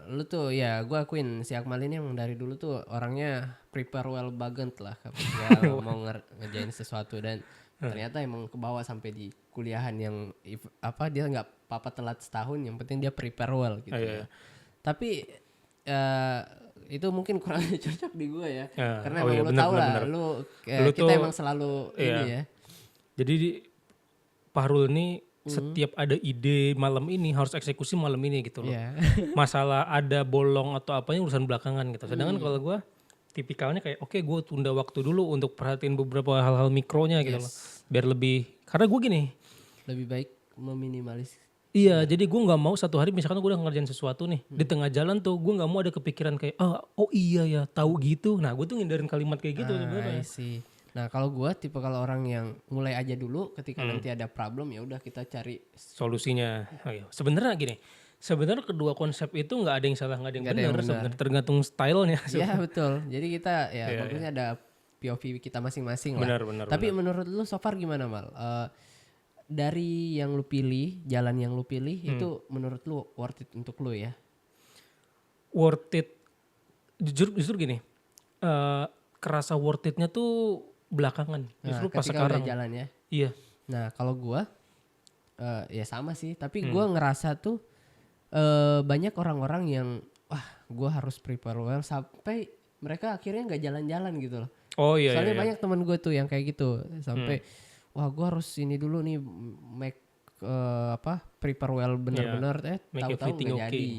lu tuh ya gue akuin si Akmal ini emang dari dulu tuh orangnya prepare well banget lah ketika mau ngerjain sesuatu, dan ternyata emang kebawa sampai di kuliahan yang dia nggak apa-apa telat setahun, yang penting dia prepare well gitu. Ya. Tapi itu mungkin kurang cocok di gue ya. Karena emang lu tau lah, kita tuh, emang selalu ini ya. Jadi Fahrul ini setiap ada ide malam ini harus eksekusi malam ini gitu loh. Masalah ada bolong atau apanya urusan belakangan gitu. Sedangkan kalau gue tipikalnya kayak oke, gue tunda waktu dulu untuk perhatiin beberapa hal-hal mikronya gitu loh. Biar lebih, karena gue gini. Lebih baik meminimalis. Iya, jadi gue nggak mau satu hari misalkan gue udah ngerjain sesuatu nih di tengah jalan tuh gue nggak mau ada kepikiran kayak oh iya ya tahu gitu. Nah gue tuh ngindarin kalimat kayak gitu sebenarnya. Nah kalau gue tipe kalau orang yang mulai aja dulu, ketika nanti ada problem ya udah kita cari solusinya. Sebenarnya gini, sebenarnya kedua konsep itu nggak ada yang salah nggak ada yang benar, sebenarnya tergantung stylenya. Iya betul. Jadi kita bagusnya ada POV kita masing-masing lah. Benar. Tapi menurut lu so far gimana Mal? Dari yang lu pilih, jalan yang lu pilih itu menurut lu worth it untuk lu ya? Worth it, jujur gini, kerasa worth itnya tuh belakangan, justru pas sekarang. Udah jalan ya? Iya. Nah kalau gua, ya sama sih, tapi gua ngerasa tuh banyak orang-orang yang gua harus prepare well sampai mereka akhirnya nggak jalan-jalan gitu loh. Oh iya. Soalnya banyak teman gue tuh yang kayak gitu sampai gue harus ini dulu nih make prepare well bener-bener tahu-tahu nggak jadi.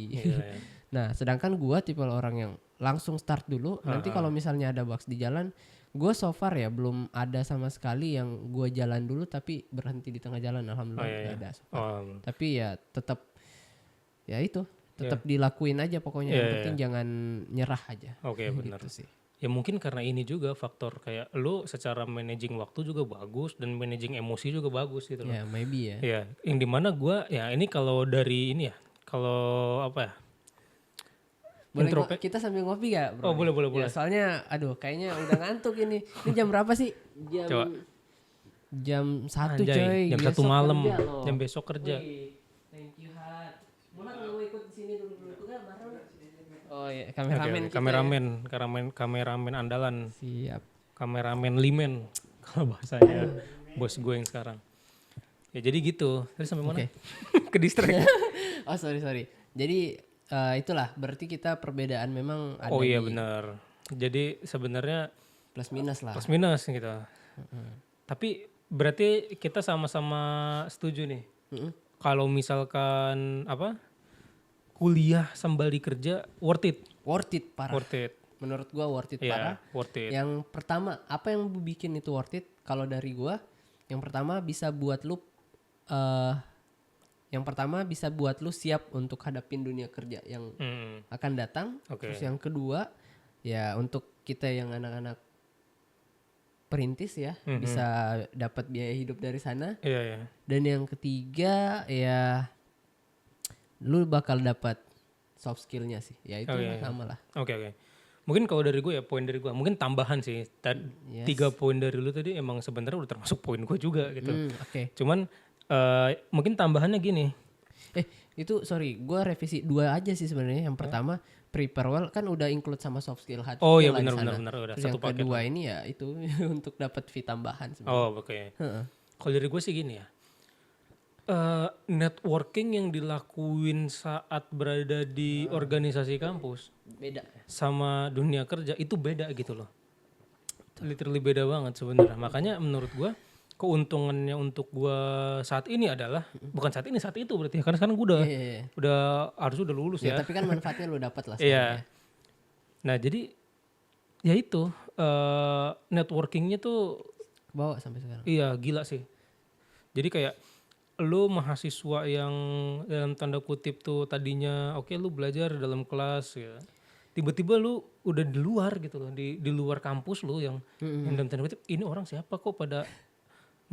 Nah sedangkan gue tipe orang yang langsung start dulu. Nanti kalau misalnya ada bugs di jalan, gue so far ya belum ada sama sekali yang gue jalan dulu tapi berhenti di tengah jalan. Alhamdulillah ada so far. Tapi ya tetap dilakuin aja pokoknya. Yang penting jangan nyerah aja. Oke, benar. Gitu sih. Ya mungkin karena ini juga faktor kayak lu secara managing waktu juga bagus dan managing emosi juga bagus gitu loh. Ya maybe ya. Ya, yang dimana gue ya ini kalau dari ini ya, kalau apa ya? Boleh kita sambil ngopi gak bro? Oh boleh. Ya, soalnya kayaknya udah ngantuk ini. Ini jam berapa sih? Jam 1 coy. Jam 1 malam. Jam besok kerja. Thank you Hat. Mulai mau ikut di sini dulu gak bareng? Oh iya, kameramen andalan. Siap. Kameramen limen kalau bahasanya bos gue yang sekarang. Ya jadi gitu. Terus sampai mana? Ke distrik. Oh sorry. Jadi itulah berarti kita perbedaan memang ada. Oh iya benar. Jadi sebenarnya plus minus gitu. Tapi berarti kita sama-sama setuju nih. Kalau misalkan kuliah sambil kerja worth it parah. Menurut gua worth it parah. Yang pertama, apa yang bikin itu worth it? Kalau dari gua, yang pertama bisa buat lu siap untuk hadapin dunia kerja yang akan datang. Terus yang kedua, ya untuk kita yang anak-anak perintis ya, bisa dapat biaya hidup dari sana. Iya, iya. Dan yang ketiga ya lu bakal dapat soft skillnya sih. Ya itu sama lah. Oke. Mungkin kalau dari gue ya poin dari gue, mungkin tambahan sih. 3 poin dari lu tadi emang sebenarnya udah termasuk poin gue juga gitu. Oke. Cuman mungkin tambahannya gini. Itu sorry, gue revisi 2 aja sih sebenarnya. Yang pertama prepare well kan udah include sama soft skill hard Oh skill iya lah di sana. benar udah Terus satu yang paket. kedua ini ya itu untuk dapat fee tambahan sebenarnya. Oh oke. Kalau dari gue sih gini ya. Networking yang dilakuin saat berada di organisasi kampus Beda. sama dunia kerja itu beda gitu loh. Literally beda banget sebenarnya. Makanya menurut gua keuntungannya untuk gua saat ini adalah bukan saat itu berarti ya. Karena sekarang gua udah harusnya udah lulus ya. Tapi kan manfaatnya lu dapat lah Iya. sekarang. Nah, jadi ya itu networkingnya tuh Bawa sampai sekarang. iya gila sih. Jadi kayak lu mahasiswa yang dalam tanda kutip tuh tadinya oke lu belajar dalam kelas ya. Tiba-tiba lu udah di luar gitu loh, di luar kampus lu yang dalam tanda kutip ini orang siapa kok pada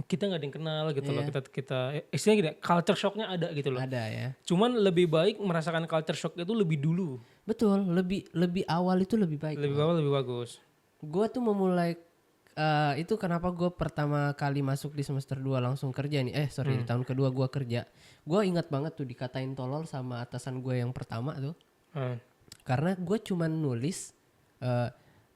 kita nggak ada yang kenal gitu loh, kita istilahnya gini, culture shocknya ada gitu loh. Ada ya. Cuman lebih baik merasakan culture shock itu lebih dulu. Betul, lebih awal itu lebih baik. Lebih awal lebih bagus. Gue tuh memulai itu kenapa gue pertama kali masuk di semester 2 langsung kerja nih. Di tahun kedua gue kerja. Gue ingat banget tuh dikatain tolol sama atasan gue yang pertama tuh. Karena gue cuman nulis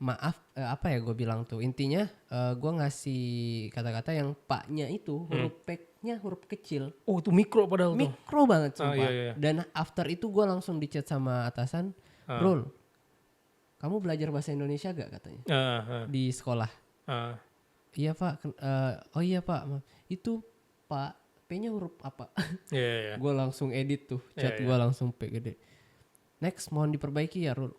maaf apa ya gue bilang tuh. Intinya gue ngasih kata-kata yang paknya itu huruf P-nya huruf kecil. Oh itu mikro padahal tuh. Mikro banget sumpah. Iya. Dan after itu gue langsung dicat sama atasan. Rul, kamu belajar bahasa Indonesia gak katanya? Di sekolah. Iya pak, oh iya pak, itu pak P-nya huruf apa? Gue langsung edit tuh, chat gue langsung P gede. Next mohon diperbaiki ya Rul.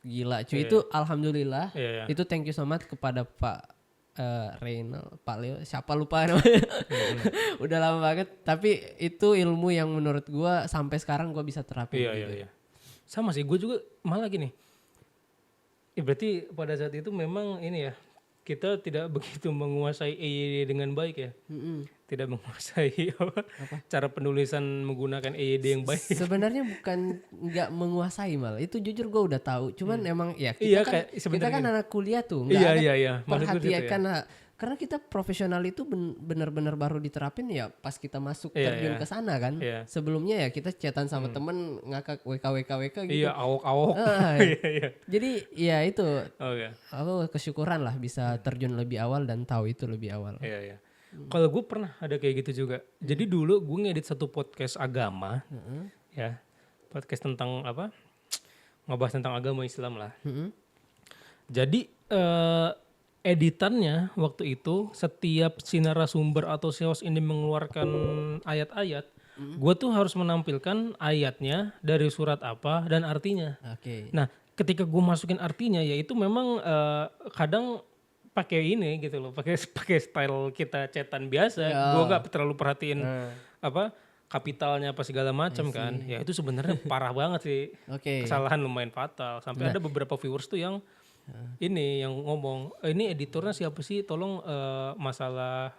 Gila cuy itu alhamdulillah. Itu thank you so much kepada Pak Reynal, Pak Leo, siapa lupa namanya. Udah lama banget, tapi itu ilmu yang menurut gue sampai sekarang gue bisa terapin. Iya. Sama sih, gue juga malah gini. Berarti pada saat itu memang ini ya. Kita tidak begitu menguasai EYD dengan baik ya. Tidak menguasai cara penulisan menggunakan EYD yang baik. Sebenarnya bukan nggak menguasai malah. Itu jujur gue udah tahu. Cuman emang ya kita kan anak kuliah tuh. Iya. Perhatikan karena kita profesional itu benar-benar baru diterapin ya pas kita masuk terjun ke sana kan. Sebelumnya ya kita chatan sama temen ngakak WK gitu. Iya, awok-awok. Jadi ya itu. Aku kesyukuran lah bisa terjun lebih awal dan tahu itu lebih awal. Iya. Kalau gue pernah ada kayak gitu juga. Jadi dulu gue ngedit satu podcast agama. Ya. Podcast tentang apa? Ngebahas tentang agama Islam lah. Jadi editannya waktu itu setiap si narasumber atau si host ini mengeluarkan ayat-ayat, gue tuh harus menampilkan ayatnya dari surat apa dan artinya. Nah, ketika gue masukin artinya, ya itu memang kadang pakai ini gitu loh, pakai style kita chatan biasa. Gue gak terlalu perhatiin apa kapitalnya apa segala macam kan. Ya itu sebenarnya parah banget sih, kesalahan lumayan fatal. Sampai ada beberapa viewers tuh yang ini yang ngomong ini editornya siapa sih, tolong masalah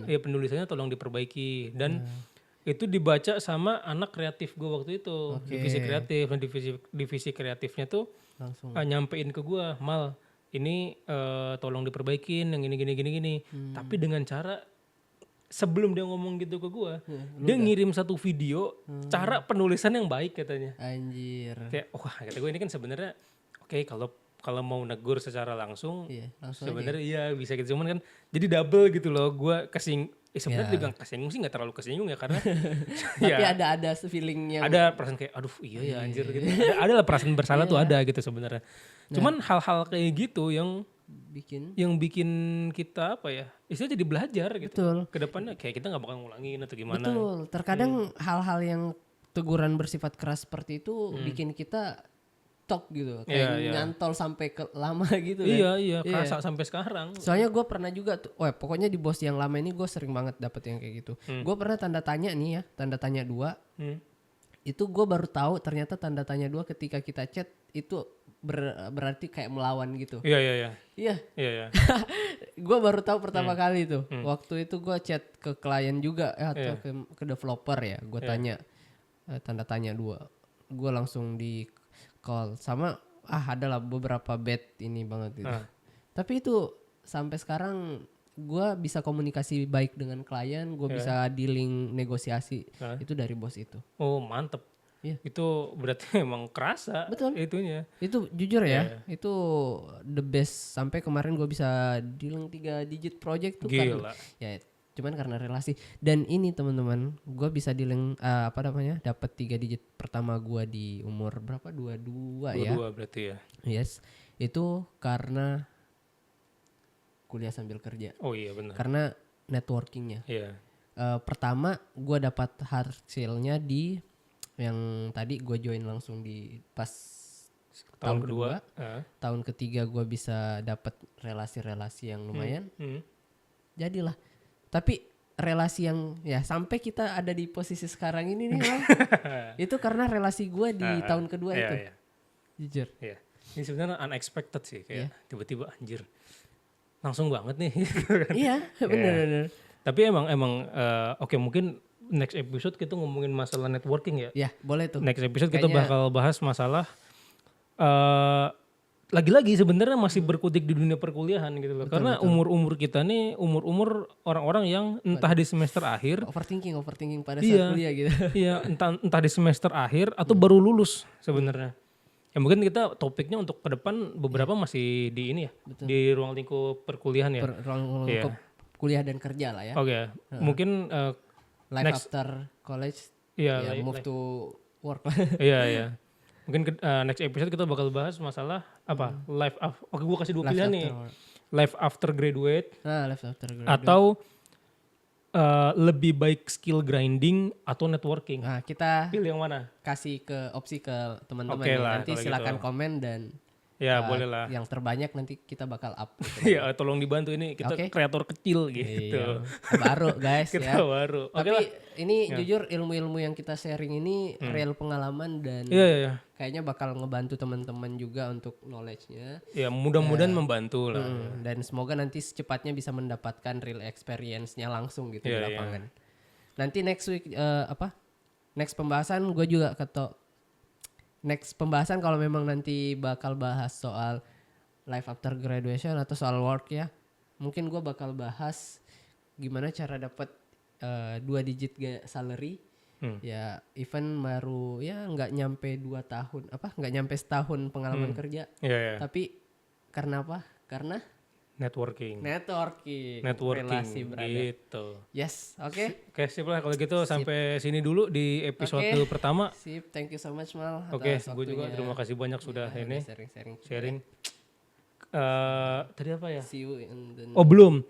penulisannya tolong diperbaiki. Dan itu dibaca sama anak kreatif gue waktu itu, divisi kreatif. Dan divisi kreatifnya tuh nyampein ke gue, Mal ini tolong diperbaikin yang gini. Tapi dengan cara sebelum dia ngomong gitu ke gue, dia ngirim satu video cara penulisan yang baik katanya. Anjir. Kayak wah kata gue ini kan sebenarnya oke, kalau mau negur secara langsung sebenarnya iya bisa gitu, cuman kan jadi double gitu loh. Gue sebenarnya dibilang kesinggung sih nggak terlalu kesinggung ya, karena tapi ada feelingnya, ada perasaan kayak aduh iya ya anjir gitu. Ada lah perasaan bersalah tuh ada gitu sebenarnya. Cuman hal-hal kayak gitu yang bikin kita apa ya, istilahnya jadi belajar gitu. Betul. Kedepannya kayak kita nggak bakal ngulangin atau gimana. Betul. Terkadang hal-hal yang teguran bersifat keras seperti itu bikin kita tok gitu, kayak nyantol sampai lama gitu. Iya, kerasa sampai sekarang. Soalnya gue pernah juga tuh, pokoknya di bos yang lama ini gue sering banget dapet yang kayak gitu. Gue pernah tanda tanya nih ya, tanda tanya 2. Itu gue baru tahu ternyata tanda tanya 2 ketika kita chat itu berarti kayak melawan gitu. Iya iya iya. Iya. Iya iya. Gue baru tahu pertama kali tuh. Waktu itu gue chat ke klien juga atau ke developer ya. Gue tanya tanda tanya 2. Gue langsung di call sama adalah beberapa bet ini banget gitu. Tapi itu sampai sekarang gue bisa komunikasi baik dengan klien, gue bisa dealing negosiasi itu dari bos itu. Oh mantep. Iya. Itu berarti emang kerasa. Betul. Itunya. Itu jujur ya, itu the best. Sampai kemarin gue bisa dealing 3 digit project tuh Gila. ya cuman karena relasi. Dan ini teman-teman, gue bisa dealing dapat 3 digit pertama gue di umur berapa? 22 ya. 22 berarti ya. Yes. Itu karena kuliah sambil kerja. Oh iya benar. Karena networkingnya. Iya. Pertama gue dapat hasilnya di yang tadi gue join langsung di pas tahun kedua. Tahun ketiga gue bisa dapat relasi-relasi yang lumayan. Jadilah. Tapi relasi yang ya sampai kita ada di posisi sekarang ini nih Bang, itu karena relasi gue di tahun kedua itu. Iya. Jujur. Iya. Ini sebenarnya unexpected sih kayak tiba-tiba anjir. Langsung banget nih. Iya, benar. Tapi emang oke mungkin next episode kita ngomongin masalah networking ya. Ya, boleh tuh. Next episode kita bakal bahas masalah lagi-lagi sebenarnya masih berkutik di dunia perkuliahan gitu loh. Karena umur-umur kita nih umur-umur orang-orang yang entah di semester akhir overthinking pada saat kuliah gitu. Iya, entah di semester akhir atau baru lulus sebenarnya. Ya mungkin kita topiknya untuk ke depan beberapa masih di ini ya, di ruang lingkup perkuliahan ya. Ruang lingkup kuliah dan kerja lah ya. Oke, mungkin Life after college, move to work lah. Iya. Mungkin next episode kita bakal bahas masalah apa? Oke, gue kasih 2 pilihan nih. Life after graduate. Life after graduate. Atau lebih baik skill grinding atau networking. Nah, kita pilih yang mana? Kasih opsi ke teman-teman Oke ya. lah, Nanti silakan komen dan boleh lah. Yang terbanyak nanti kita bakal up. Iya, tolong dibantu ini kita kreator kecil gitu. Iya, baru guys kita ya. baru. Tapi ini jujur ilmu-ilmu yang kita sharing ini real pengalaman dan kayaknya bakal ngebantu teman-teman juga untuk knowledge-nya. Ya, mudah-mudahan membantu lah. Dan semoga nanti secepatnya bisa mendapatkan real experience-nya langsung gitu di lapangan. Nanti next week next pembahasan gue juga next pembahasan kalau memang nanti bakal bahas soal life after graduation atau soal work ya. Mungkin gue bakal bahas gimana cara dapat 2 digit salary. Ya even baru ya nggak nyampe 2 tahun nggak nyampe setahun pengalaman kerja. Tapi karena apa? Karena networking relasi berada. Gitu. Yes, oke. Oke, sip lah kalau gitu sampai sini dulu di episode pertama. Sip, thank you so much Mal. Oke, gue juga terima kasih banyak sudah ini sharing. Tadi apa ya? See you in the belum.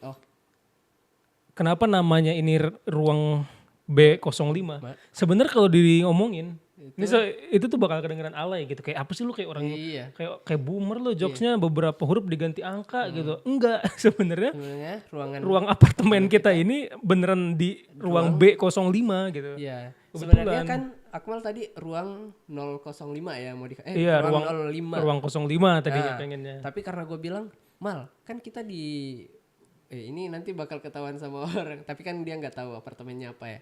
Kenapa namanya ini ruang B05? Sebenarnya kalau diomongin itu tuh bakal kedengeran alay gitu. Kayak apa sih lu kayak orang kayak boomer lo jokesnya beberapa huruf diganti angka gitu. Enggak, sebenarnya ruang apartemen kita ini beneran di ruang B05 gitu. Iya. Sebenarnya kan Akmal tadi ruang 005 ya mau ruang 05. Ruang 05 tadinya pengennya. Tapi karena gue bilang, Mal, kan kita di ini nanti bakal ketahuan sama orang, tapi kan dia nggak tahu apartemennya apa ya.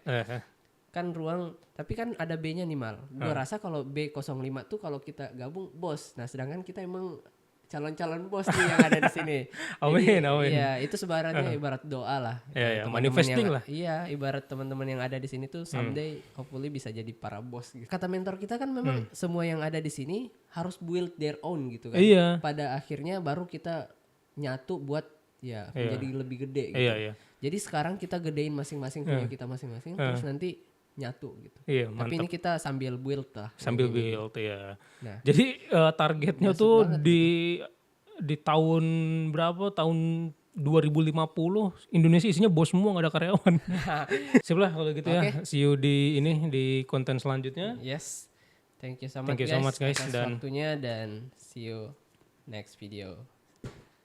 Kan ruang, tapi kan ada B-nya nih Mal. Gue rasa kalau B05 tuh kalau kita gabung bos. Nah, sedangkan kita emang calon-calon bos nih yang ada di sini. Amin. Iya, itu sebarannya ibarat doa lah. Iya, manifesting lah. Iya, ibarat teman-teman yang ada di sini tuh someday hopefully bisa jadi para bos gitu. Kata mentor kita kan memang semua yang ada di sini harus build their own gitu kan. Iya. Pada akhirnya baru kita nyatu buat menjadi lebih gede gitu. Iya. Jadi sekarang kita gedein masing-masing punya kita masing-masing terus nanti nyatu gitu. Iya, tapi ini kita sambil build lah. Sambil build ya. Nah, jadi targetnya tuh di tahun berapa? Tahun 2050 Indonesia isinya bos semua nggak ada karyawan. Sip lah kalau gitu ya. See you di konten selanjutnya. Yes. Thank you so much guys. Dan waktunya dan see you next video.